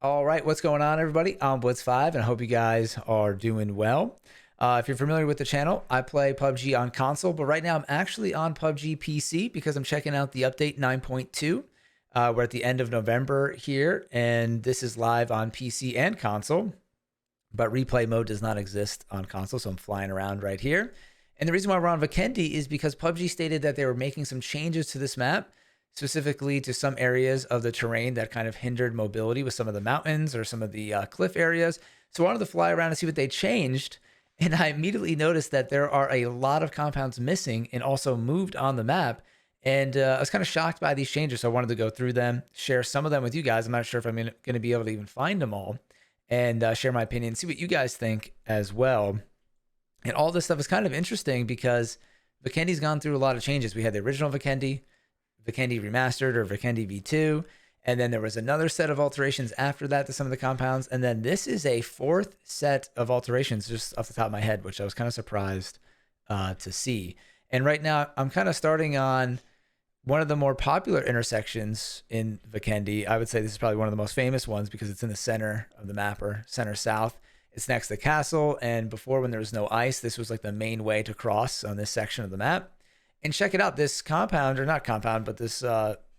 All right, what's going on, everybody? I'm Blitz5, and I hope you guys are doing well. If you're familiar with the channel, I play PUBG on console, but right now I'm actually on PUBG PC because I'm checking out the update 9.2. We're at the end of November here, and this is live on PC and console, but replay mode does not exist on console, so I'm flying around right here. And the reason why we're on Vikendi is because PUBG stated that they were making some changes to this map, specifically to some areas of the terrain that kind of hindered mobility with some of the mountains or some of the cliff areas. So I wanted to fly around and see what they changed. And I immediately noticed that there are a lot of compounds missing and also moved on the map. And I was kind of shocked by these changes. So I wanted to go through them, share some of them with you guys. I'm not sure if I'm going to be able to even find them all, and share my opinion, see what you guys think as well. And all this stuff is kind of interesting because Vikendi's gone through a lot of changes. We had the original Vikendi, Vikendi Remastered or Vikendi V2, and then there was another set of alterations after that to some of the compounds, and then this is a fourth set of alterations just off the top of my head, which I was kind of surprised to see. And right now I'm kind of starting on one of the more popular intersections in Vikendi. I would say this is probably one of the most famous ones because it's in the center of the map, or center south. It's next to the castle, and before, when there was no ice, this was like the main way to cross on this section of the map. And check it out, this compound, or not compound, but this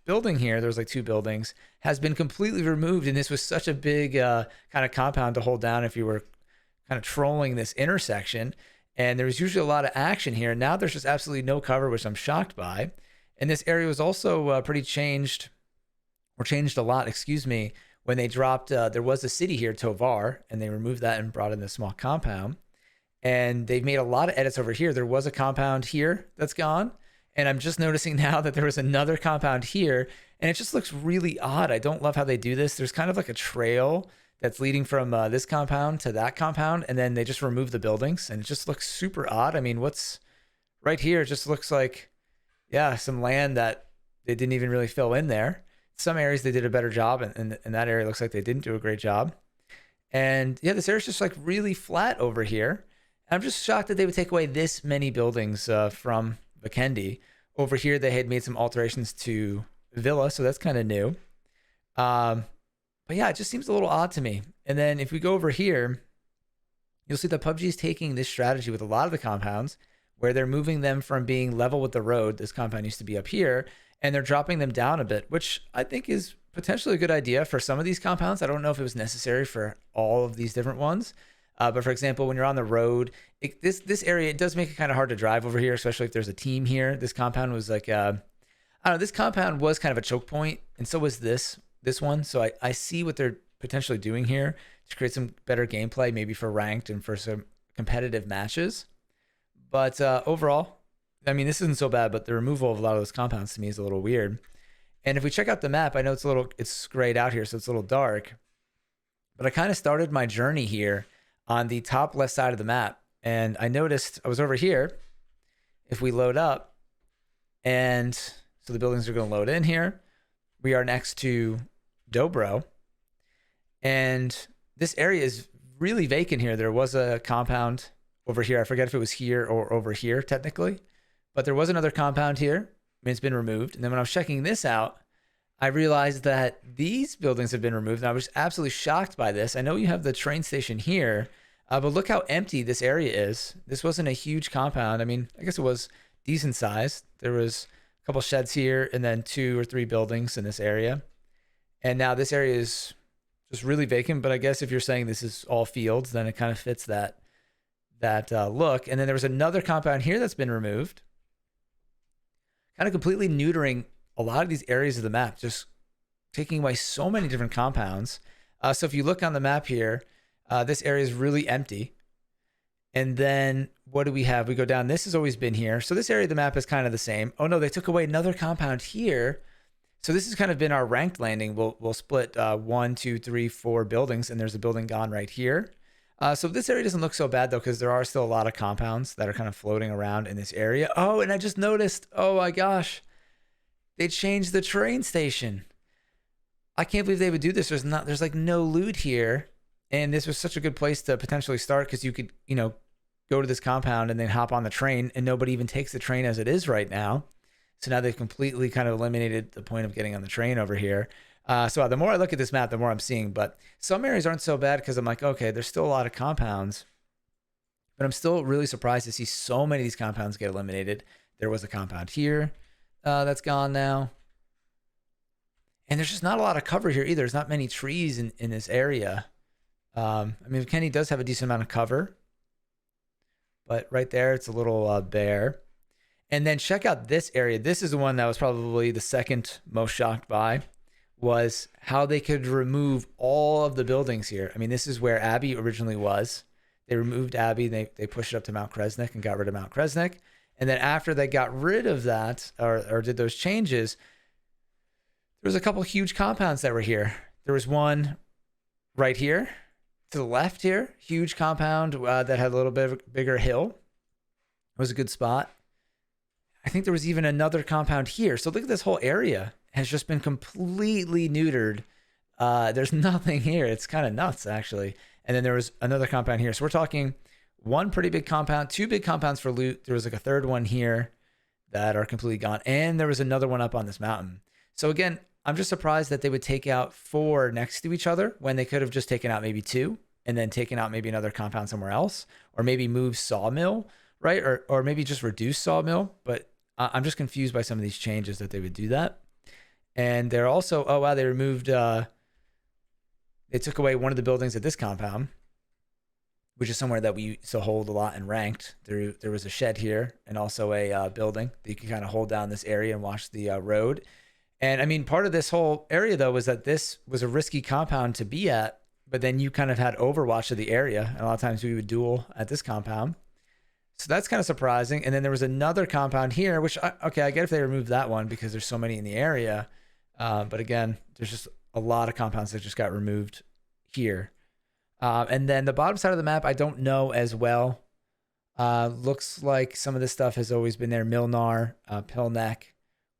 building here, there's like two buildings, has been completely removed. And this was such a big kind of compound to hold down if you were kind of trolling this intersection. And there was usually a lot of action here. Now there's just absolutely no cover, which I'm shocked by. And this area was also pretty changed, or changed a lot, excuse me, when they dropped, there was a city here, Tovar, and they removed that and brought in this small compound. And they've made a lot of edits over here. There was a compound here that's gone, and I'm just noticing now that there was another compound here, and it just looks really odd. I don't love how they do this. There's kind of like a trail that's leading from this compound to that compound, and then they just remove the buildings, and it just looks super odd. I mean, what's right here? It just looks like, yeah, some land that they didn't even really fill in there. Some areas they did a better job, and that area looks like they didn't do a great job. And yeah, this area's just like really flat over here. I'm just shocked that they would take away this many buildings from Vikendi. Over here, they had made some alterations to Villa, so that's kind of new. But yeah, it just seems a little odd to me. And then if we go over here, you'll see that PUBG is taking this strategy with a lot of the compounds, where they're moving them from being level with the road. This compound used to be up here, and they're dropping them down a bit, which I think is potentially a good idea for some of these compounds. I don't know if it was necessary for all of these different ones. But for example, when you're on the road, this area, it does make it kind of hard to drive over here, especially if there's a team here. This compound was like, I don't know, this compound was kind of a choke point, and so was this one. So I see what they're potentially doing here to create some better gameplay, maybe for ranked and for some competitive matches. But overall, I mean, this isn't so bad, but the removal of a lot of those compounds to me is a little weird. And if we check out the map, I know it's grayed out here, so it's a little dark. But I kind of started my journey here on the top left side of the map, and I noticed I was over here. If we load up, and so the buildings are going to load in here, we are next to Dobro, and this area is really vacant here. There was a compound over here. I forget if it was here or over here technically, but there was another compound here. I mean, it's been removed. And then when I was checking this out, I realized that these buildings have been removed, and I was absolutely shocked by this. I know you have the train station here, but look how empty this area is. This wasn't a huge compound. I mean, I guess it was decent sized. There was a couple sheds here, and then 2 or 3 buildings in this area. And now this area is just really vacant, but I guess if you're saying this is all fields, then it kind of fits that look. And then there was another compound here that's been removed, kind of completely neutering a lot of these areas of the map, just taking away so many different compounds. So if you look on the map here, this area is really empty. And then what do we have? We go down. This has always been here. So this area of the map is kind of the same. Oh no, they took away another compound here. So this has kind of been our ranked landing. We'll split 1, 2, 3, 4 buildings, and there's a building gone right here. So this area doesn't look so bad though, because there are still a lot of compounds that are kind of floating around in this area. Oh, and I just noticed, oh my gosh, they changed the train station. I can't believe they would do this. There's like no loot here. And this was such a good place to potentially start, because you could, go to this compound and then hop on the train, and nobody even takes the train as it is right now. So now they've completely kind of eliminated the point of getting on the train over here. So the more I look at this map, the more I'm seeing. But some areas aren't so bad because I'm like, okay, there's still a lot of compounds. But I'm still really surprised to see so many of these compounds get eliminated. There was a compound here that's gone now. And there's just not a lot of cover here either. There's not many trees in this area. I mean, Vikendi does have a decent amount of cover. But right there, it's a little bare. And then check out this area. This is the one that was probably the second most shocked by, was how they could remove all of the buildings here. I mean, this is where Abbey originally was. They removed Abbey. They pushed it up to Mount Kresnik and got rid of Mount Kresnik. And then after they got rid of that or did those changes, there was a couple huge compounds that were here. There was one right here to the left here, huge compound that had a little bit of a bigger hill. It was a good spot. I think there was even another compound here. So look at this whole area has just been completely neutered. There's nothing here. It's kind of nuts, actually. And then there was another compound here. So we're talking one pretty big compound, two big compounds for loot. There was like a third one here that are completely gone. And there was another one up on this mountain. So again, I'm just surprised that they would take out 4 next to each other when they could have just taken out maybe 2 and then taken out maybe another compound somewhere else, or maybe move Sawmill, right? Or maybe just reduce Sawmill. But I'm just confused by some of these changes that they would do that. And they're also, oh wow, they removed, they took away one of the buildings at this compound, which is somewhere that we used to hold a lot in ranked. There was a shed here and also a building that you can kind of hold down this area and watch the road. And I mean, part of this whole area though was that this was a risky compound to be at, but then you kind of had overwatch of the area. And a lot of times we would duel at this compound. So that's kind of surprising. And then there was another compound here, which, okay, I get if they removed that one because there's so many in the area. But again, there's just a lot of compounds that just got removed here. And then the bottom side of the map, I don't know as well. Looks like some of this stuff has always been there. Milnar, Pilnek,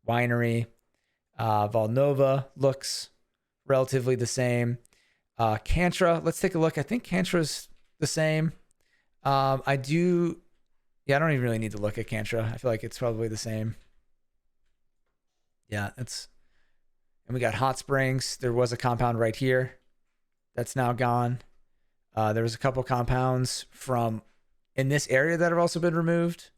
Winery, Volnova looks relatively the same. Kantra, let's take a look. I think Kantra's the same. I don't even really need to look at Kantra. I feel like it's probably the same. Yeah, and we got Hot Springs. There was a compound right here that's now gone. There was a couple compounds from in this area that have also been removed.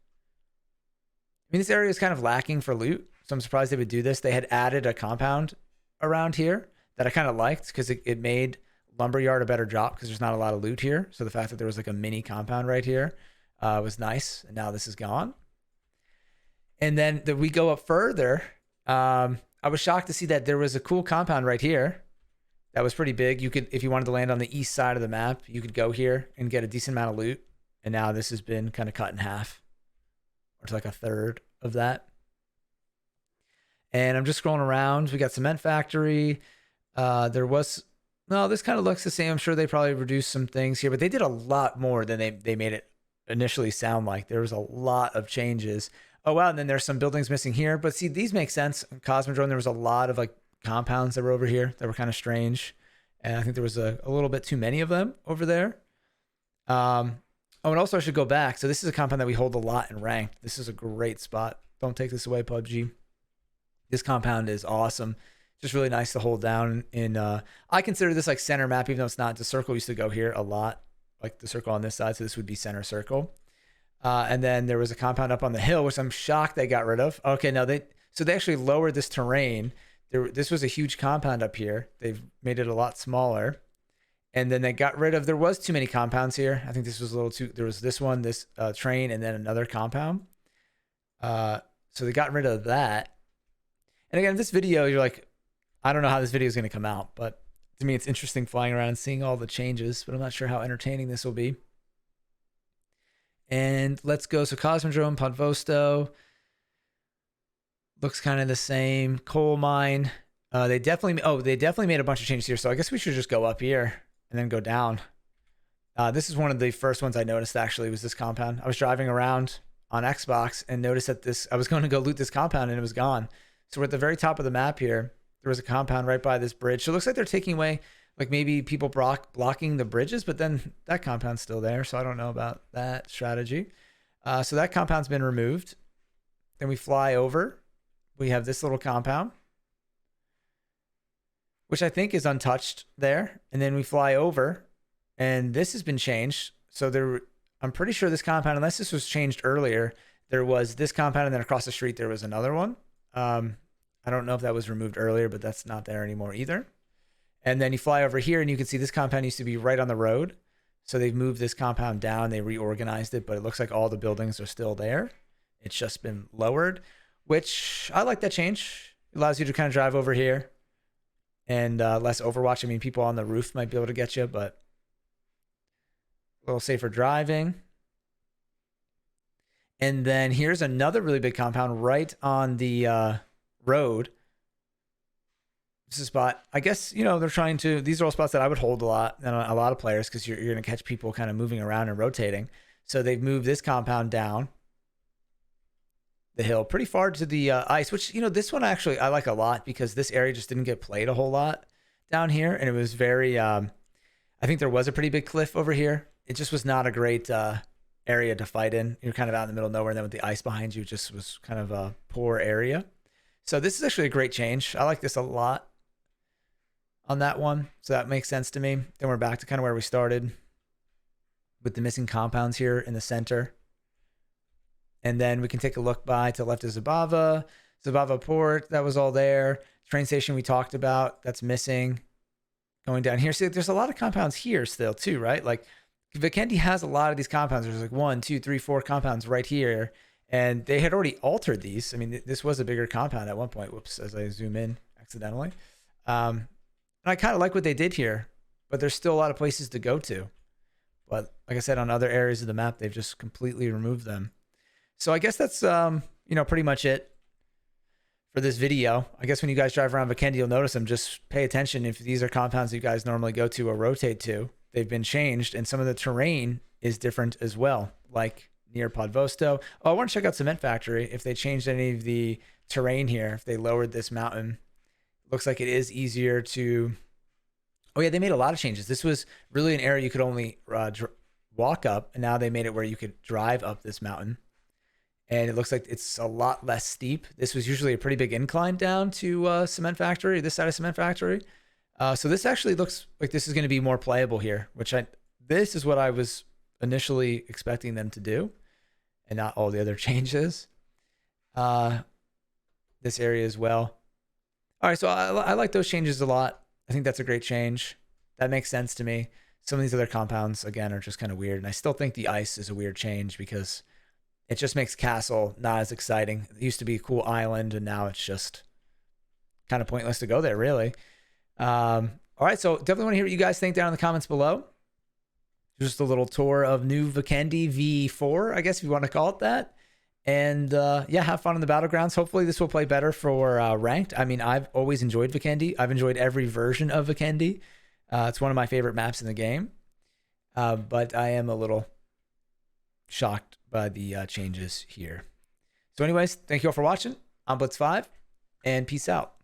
I mean, this area is kind of lacking for loot, so I'm surprised they would do this. They had added a compound around here that I kind of liked because it made Lumberyard a better drop because there's not a lot of loot here. So the fact that there was like a mini compound right here was nice. And now this is gone. And then we go up further. I was shocked to see that there was a cool compound right here that was pretty big. You could, if you wanted to land on the east side of the map, you could go here and get a decent amount of loot. And now this has been kind of cut in half, or to like a third of that. And I'm just scrolling around. We got Cement Factory. No, this kind of looks the same. I'm sure they probably reduced some things here, but they did a lot more than they made it initially sound like. There was a lot of changes. Oh, wow. And then there's some buildings missing here. But see, these make sense. In Cosmodrome, there was a lot of like compounds that were over here that were kind of strange. And I think there was a little bit too many of them over there. Oh, and also I should go back. So this is a compound that we hold a lot in ranked. This is a great spot. Don't take this away, PUBG. This compound is awesome. Just really nice to hold down. I consider this like center map, even though it's not. The circle used to go here a lot, like the circle on this side. So this would be center circle. And then there was a compound up on the hill, which I'm shocked they got rid of. Okay, no, they actually lowered this terrain. This was a huge compound up here. They've made it a lot smaller. And then they got rid of, there was too many compounds here. I think this was a little too, there was this one, this train, and then another compound. So they got rid of that. And again, this video, you're like, I don't know how this video is going to come out, but to me, it's interesting flying around and seeing all the changes, but I'm not sure how entertaining this will be. And let's go. So Cosmodrome, Podvosto looks kind of the same. Coal mine. They definitely made a bunch of changes here. So I guess we should just go up here and then go down. This is one of the first ones I noticed actually was this compound. I was driving around on Xbox and noticed that I was going to go loot this compound and it was gone. So we're at the very top of the map here. There was a compound right by this bridge. So it looks like they're taking away, like maybe people blocking the bridges, but then that compound's still there. So I don't know about that strategy. So that compound's been removed. Then we fly over. We have this little compound. which I think is untouched there. And then we fly over, and this has been changed. So there, I'm pretty sure this compound, unless this was changed earlier, there was this compound, and then across the street there was another one. I don't know if that was removed earlier, but that's not there anymore either. And then you fly over here, and you can see this compound used to be right on the road. So they've moved this compound down. They reorganized it, but it looks like all the buildings are still there. It's just been lowered, which I like that change. It allows you to kind of drive over here and less Overwatch. I mean, people on the roof might be able to get you, but a little safer driving. And then here's another really big compound right on the road. This is a spot, I guess, you know, they're trying to, these are all spots that I would hold a lot, and a lot of players, because you're going to catch people kind of moving around and rotating. So they've moved this compound down the hill pretty far to the ice, which, you know, this one actually I like a lot, because this area just didn't get played a whole lot down here. And it was very, I think there was a pretty big cliff over here. It just was not a great area to fight in. You're kind of out in the middle of nowhere, and then with the ice behind you, it just was kind of a poor area. So this is actually a great change. I like this a lot on that one. So that makes sense to me. Then we're back to kind of where we started with the missing compounds here in the center. And then we can take a look by to the left of Zabava Port. That was all there. Train station we talked about. That's missing. Going down here. See, there's a lot of compounds here still too, right? Like Vikendi has a lot of these compounds. There's like 1, 2, 3, 4 compounds right here. And they had already altered these. I mean, this was a bigger compound at one point. Whoops, as I zoom in accidentally. And I kind of like what they did here, but there's still a lot of places to go to. But like I said, on other areas of the map, they've just completely removed them. So I guess that's, you know, pretty much it for this video. I guess when you guys drive around Vikendi, you'll notice them. Just pay attention if these are compounds you guys normally go to or rotate to. They've been changed, and some of the terrain is different as well, like near Podvosto. Oh, I want to check out Cement Factory if they changed any of the terrain here, if they lowered this mountain. Looks like it is easier to... Oh yeah, they made a lot of changes. This was really an area you could only walk up, and now they made it where you could drive up this mountain. And it looks like it's a lot less steep. This was usually a pretty big incline down to Cement Factory, this side of Cement Factory. So this actually looks like this is going to be more playable here, this is what I was initially expecting them to do, and not all the other changes. This area as well. All right, so I like those changes a lot. I think that's a great change. That makes sense to me. Some of these other compounds, again, are just kind of weird. And I still think the ice is a weird change, because it just makes Castle not as exciting. It used to be a cool island, and now it's just kind of pointless to go there, really. All right, so definitely want to hear what you guys think down in the comments below. Just a little tour of new Vikendi V4, I guess, if you want to call it that. And yeah, have fun in the battlegrounds. Hopefully this will play better for ranked. I mean, I've always enjoyed Vikendi. I've enjoyed every version of Vikendi. It's one of my favorite maps in the game. But I am a little shocked by the changes here. So anyways, thank you all for watching. I'm Blitz5, and peace out.